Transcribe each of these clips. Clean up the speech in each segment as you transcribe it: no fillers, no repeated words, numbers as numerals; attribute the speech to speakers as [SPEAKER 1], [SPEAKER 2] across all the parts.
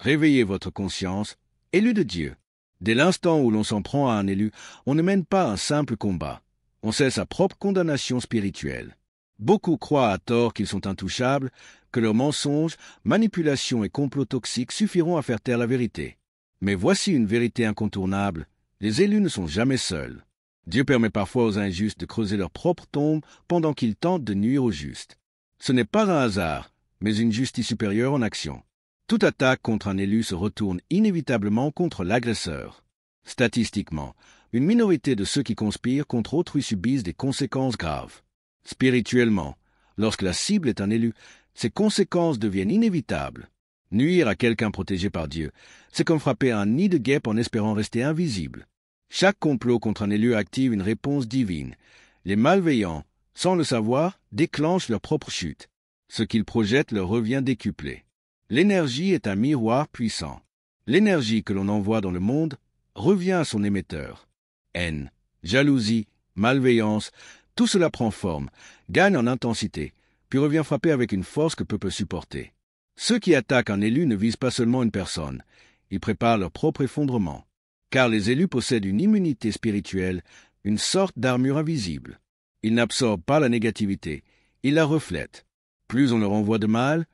[SPEAKER 1] Réveillez votre conscience, élu de Dieu. Dès l'instant où l'on s'en prend à un élu, on ne mène pas un simple combat. On sait sa propre condamnation spirituelle. Beaucoup croient à tort qu'ils sont intouchables, que leurs mensonges, manipulations et complots toxiques suffiront à faire taire la vérité. Mais voici une vérité incontournable. Les élus ne sont jamais seuls. Dieu permet parfois aux injustes de creuser leur propre tombe pendant qu'ils tentent de nuire aux justes. Ce n'est pas un hasard, mais une justice supérieure en action. Toute attaque contre un élu se retourne inévitablement contre l'agresseur. Statistiquement, une minorité de ceux qui conspirent contre autrui subissent des conséquences graves. Spirituellement, lorsque la cible est un élu, ces conséquences deviennent inévitables. Nuire à quelqu'un protégé par Dieu, c'est comme frapper un nid de guêpes en espérant rester invisible. Chaque complot contre un élu active une réponse divine. Les malveillants, sans le savoir, déclenchent leur propre chute. Ce qu'ils projettent leur revient décuplé. L'énergie est un miroir puissant. L'énergie que l'on envoie dans le monde revient à son émetteur. Haine, jalousie, malveillance, tout cela prend forme, gagne en intensité, puis revient frapper avec une force que peu peut supporter. Ceux qui attaquent un élu ne visent pas seulement une personne, ils préparent leur propre effondrement. Car les élus possèdent une immunité spirituelle, une sorte d'armure invisible. Ils n'absorbent pas la négativité, ils la reflètent. Plus on leur envoie de mal,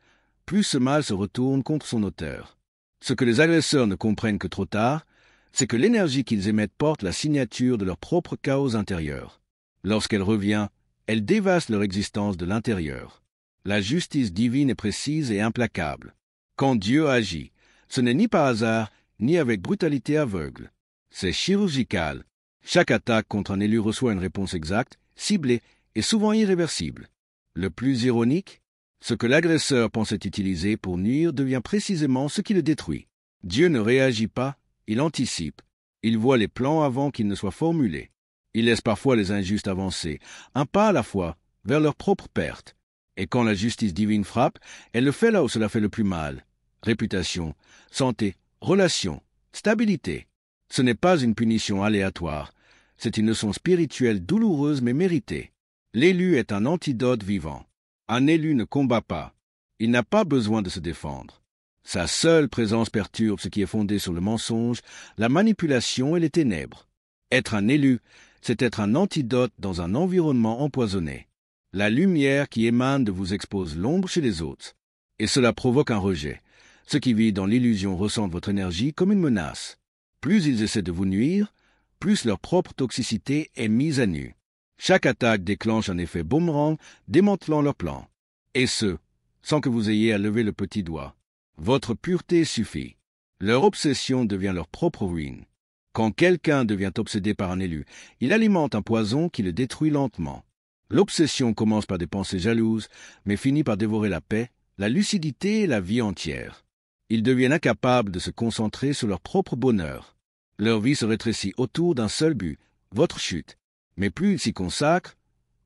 [SPEAKER 1] plus ce mal se retourne contre son auteur. Ce que les agresseurs ne comprennent que trop tard, c'est que l'énergie qu'ils émettent porte la signature de leur propre chaos intérieur. Lorsqu'elle revient, elle dévaste leur existence de l'intérieur. La justice divine est précise et implacable. Quand Dieu agit, ce n'est ni par hasard, ni avec brutalité aveugle. C'est chirurgical. Chaque attaque contre un élu reçoit une réponse exacte, ciblée et souvent irréversible. Le plus ironique, ce que l'agresseur pensait utiliser pour nuire devient précisément ce qui le détruit. Dieu ne réagit pas, il anticipe. Il voit les plans avant qu'ils ne soient formulés. Il laisse parfois les injustes avancer, un pas à la fois, vers leur propre perte. Et quand la justice divine frappe, elle le fait là où cela fait le plus mal. Réputation, santé, relations, stabilité. Ce n'est pas une punition aléatoire, c'est une leçon spirituelle douloureuse mais méritée. L'élu est un antidote vivant. Un élu ne combat pas. Il n'a pas besoin de se défendre. Sa seule présence perturbe ce qui est fondé sur le mensonge, la manipulation et les ténèbres. Être un élu, c'est être un antidote dans un environnement empoisonné. La lumière qui émane de vous expose l'ombre chez les autres. Et cela provoque un rejet. Ceux qui vivent dans l'illusion ressentent votre énergie comme une menace. Plus ils essaient de vous nuire, plus leur propre toxicité est mise à nu. Chaque attaque déclenche un effet boomerang, démantelant leur plan. Et ce, sans que vous ayez à lever le petit doigt. Votre pureté suffit. Leur obsession devient leur propre ruine. Quand quelqu'un devient obsédé par un élu, il alimente un poison qui le détruit lentement. L'obsession commence par des pensées jalouses, mais finit par dévorer la paix, la lucidité et la vie entière. Ils deviennent incapables de se concentrer sur leur propre bonheur. Leur vie se rétrécit autour d'un seul but, votre chute. Mais plus ils s'y consacrent,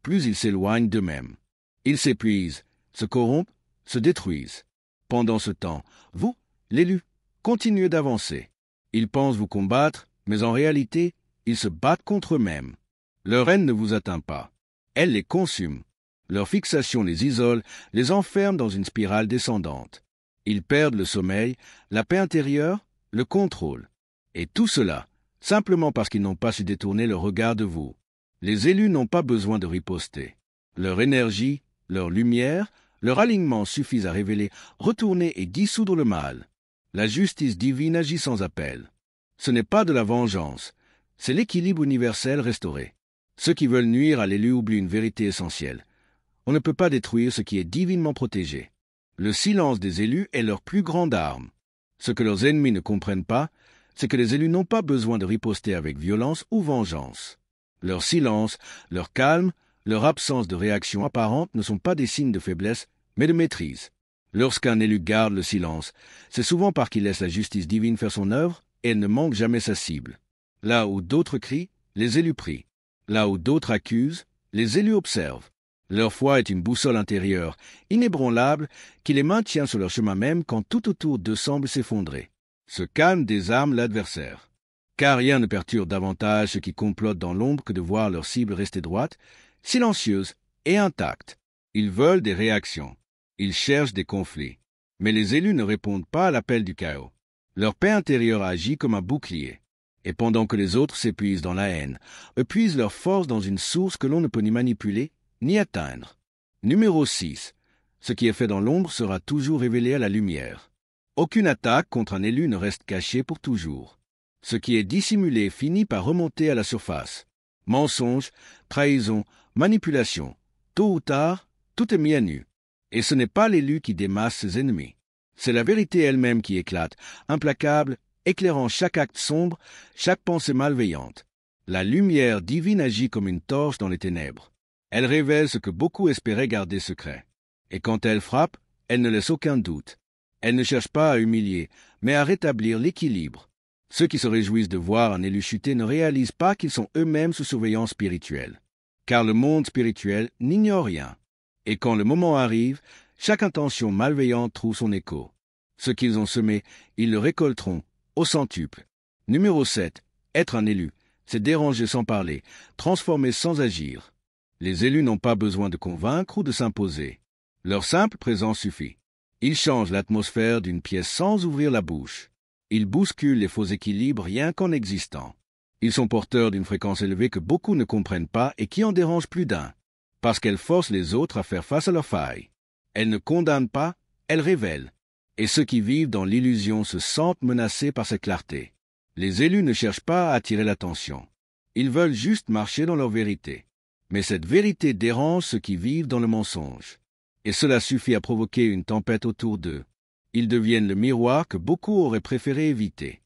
[SPEAKER 1] plus ils s'éloignent d'eux-mêmes. Ils s'épuisent, se corrompent, se détruisent. Pendant ce temps, vous, l'élu, continuez d'avancer. Ils pensent vous combattre, mais en réalité, ils se battent contre eux-mêmes. Leur haine ne vous atteint pas. Elle les consume. Leur fixation les isole, les enferme dans une spirale descendante. Ils perdent le sommeil, la paix intérieure, le contrôle. Et tout cela, simplement parce qu'ils n'ont pas su détourner leur regard de vous. Les élus n'ont pas besoin de riposter. Leur énergie, leur lumière, leur alignement suffisent à révéler, retourner et dissoudre le mal. La justice divine agit sans appel. Ce n'est pas de la vengeance, c'est l'équilibre universel restauré. Ceux qui veulent nuire à l'élu oublient une vérité essentielle. On ne peut pas détruire ce qui est divinement protégé. Le silence des élus est leur plus grande arme. Ce que leurs ennemis ne comprennent pas, c'est que les élus n'ont pas besoin de riposter avec violence ou vengeance. Leur silence, leur calme, leur absence de réaction apparente ne sont pas des signes de faiblesse, mais de maîtrise. Lorsqu'un élu garde le silence, c'est souvent parce qu'il laisse la justice divine faire son œuvre et elle ne manque jamais sa cible. Là où d'autres crient, les élus prient. Là où d'autres accusent, les élus observent. Leur foi est une boussole intérieure, inébranlable, qui les maintient sur leur chemin même quand tout autour d'eux semble s'effondrer. Ce calme désarme l'adversaire. Car rien ne perturbe davantage ceux qui complotent dans l'ombre que de voir leur cible rester droite, silencieuse et intacte. Ils veulent des réactions. Ils cherchent des conflits. Mais les élus ne répondent pas à l'appel du chaos. Leur paix intérieure agit comme un bouclier. Et pendant que les autres s'épuisent dans la haine, eux puisent leur force dans une source que l'on ne peut ni manipuler, ni atteindre. Numéro 6. Ce qui est fait dans l'ombre sera toujours révélé à la lumière. Aucune attaque contre un élu ne reste cachée pour toujours. Ce qui est dissimulé finit par remonter à la surface. Mensonges, trahison, manipulation. Tôt ou tard, tout est mis à nu. Et ce n'est pas l'élu qui démasse ses ennemis. C'est la vérité elle-même qui éclate, implacable, éclairant chaque acte sombre, chaque pensée malveillante. La lumière divine agit comme une torche dans les ténèbres. Elle révèle ce que beaucoup espéraient garder secret. Et quand elle frappe, elle ne laisse aucun doute. Elle ne cherche pas à humilier, mais à rétablir l'équilibre. Ceux qui se réjouissent de voir un élu chuter ne réalisent pas qu'ils sont eux-mêmes sous surveillance spirituelle. Car le monde spirituel n'ignore rien. Et quand le moment arrive, chaque intention malveillante trouve son écho. Ce qu'ils ont semé, ils le récolteront, au centuple. Numéro 7. Être un élu, c'est déranger sans parler, transformer sans agir. Les élus n'ont pas besoin de convaincre ou de s'imposer. Leur simple présence suffit. Ils changent l'atmosphère d'une pièce sans ouvrir la bouche. Ils bousculent les faux équilibres rien qu'en existant. Ils sont porteurs d'une fréquence élevée que beaucoup ne comprennent pas et qui en dérange plus d'un, parce qu'elle force les autres à faire face à leurs failles. Elle ne condamne pas, elle révèle. Et ceux qui vivent dans l'illusion se sentent menacés par cette clarté. Les élus ne cherchent pas à attirer l'attention. Ils veulent juste marcher dans leur vérité. Mais cette vérité dérange ceux qui vivent dans le mensonge. Et cela suffit à provoquer une tempête autour d'eux. Ils deviennent le miroir que beaucoup auraient préféré éviter.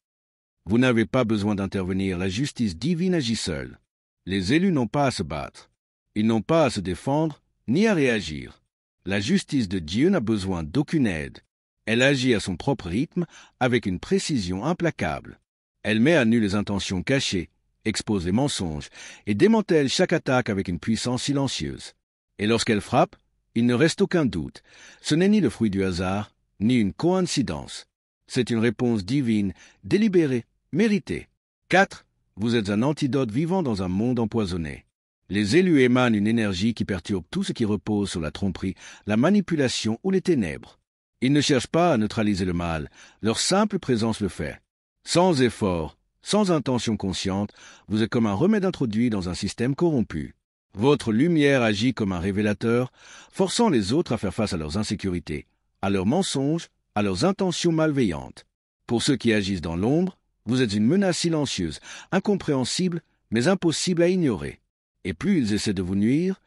[SPEAKER 1] Vous n'avez pas besoin d'intervenir, la justice divine agit seule. Les élus n'ont pas à se battre. Ils n'ont pas à se défendre, ni à réagir. La justice de Dieu n'a besoin d'aucune aide. Elle agit à son propre rythme, avec une précision implacable. Elle met à nu les intentions cachées, expose les mensonges, et démantèle chaque attaque avec une puissance silencieuse. Et lorsqu'elle frappe, il ne reste aucun doute. Ce n'est ni le fruit du hasard, ni une coïncidence. C'est une réponse divine, délibérée, méritée. 4. Vous êtes un antidote vivant dans un monde empoisonné. Les élus émanent une énergie qui perturbe tout ce qui repose sur la tromperie, la manipulation ou les ténèbres. Ils ne cherchent pas à neutraliser le mal, leur simple présence le fait. Sans effort, sans intention consciente, vous êtes comme un remède introduit dans un système corrompu. Votre lumière agit comme un révélateur, forçant les autres à faire face à leurs insécurités, à leurs mensonges, à leurs intentions malveillantes. Pour ceux qui agissent dans l'ombre, vous êtes une menace silencieuse, incompréhensible, mais impossible à ignorer. Et plus ils essaient de vous nuire,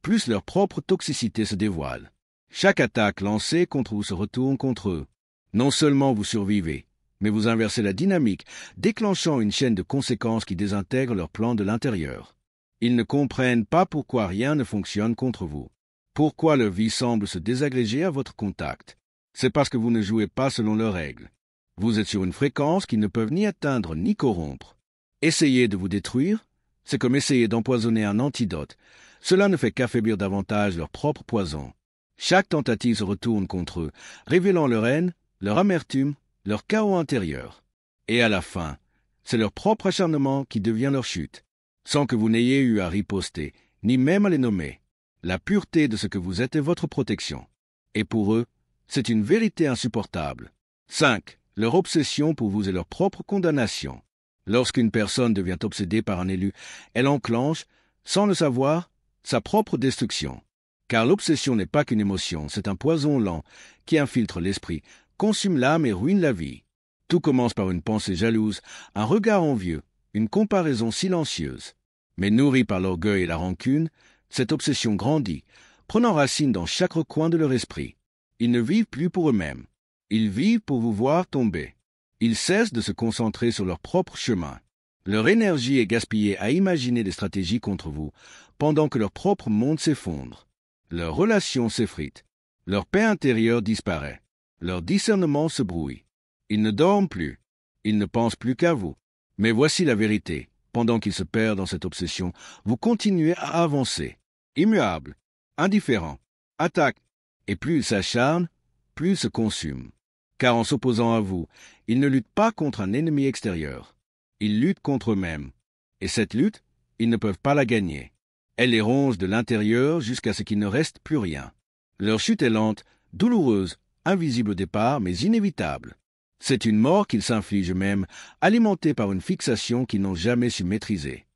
[SPEAKER 1] plus leur propre toxicité se dévoile. Chaque attaque lancée contre vous se retourne contre eux. Non seulement vous survivez, mais vous inversez la dynamique, déclenchant une chaîne de conséquences qui désintègre leur plan de l'intérieur. Ils ne comprennent pas pourquoi rien ne fonctionne contre vous. Pourquoi leur vie semble se désagréger à votre contact. C'est parce que vous ne jouez pas selon leurs règles. Vous êtes sur une fréquence qu'ils ne peuvent ni atteindre ni corrompre. Essayer de vous détruire, c'est comme essayer d'empoisonner un antidote. Cela ne fait qu'affaiblir davantage leur propre poison. Chaque tentative se retourne contre eux, révélant leur haine, leur amertume, leur chaos intérieur. Et à la fin, c'est leur propre acharnement qui devient leur chute, sans que vous n'ayez eu à riposter, ni même à les nommer. La pureté de ce que vous êtes est votre protection. Et pour eux, c'est une vérité insupportable. 5. Leur obsession pour vous est leur propre condamnation. Lorsqu'une personne devient obsédée par un élu, elle enclenche, sans le savoir, sa propre destruction. Car l'obsession n'est pas qu'une émotion, c'est un poison lent qui infiltre l'esprit, consume l'âme et ruine la vie. Tout commence par une pensée jalouse, un regard envieux, une comparaison silencieuse. Mais nourrie par l'orgueil et la rancune, cette obsession grandit, prenant racine dans chaque recoin de leur esprit. Ils ne vivent plus pour eux-mêmes. Ils vivent pour vous voir tomber. Ils cessent de se concentrer sur leur propre chemin. Leur énergie est gaspillée à imaginer des stratégies contre vous, pendant que leur propre monde s'effondre. Leurs relations s'effritent. Leur paix intérieure disparaît. Leur discernement se brouille. Ils ne dorment plus. Ils ne pensent plus qu'à vous. Mais voici la vérité. Pendant qu'ils se perdent dans cette obsession, vous continuez à avancer. Immuable, indifférent, attaque. Et plus ils s'acharnent, plus ils se consument. Car en s'opposant à vous, ils ne luttent pas contre un ennemi extérieur. Ils luttent contre eux-mêmes. Et cette lutte, ils ne peuvent pas la gagner. Elle les ronge de l'intérieur jusqu'à ce qu'il ne reste plus rien. Leur chute est lente, douloureuse, invisible au départ, mais inévitable. C'est une mort qu'ils s'infligent eux-mêmes, alimentée par une fixation qu'ils n'ont jamais su maîtriser.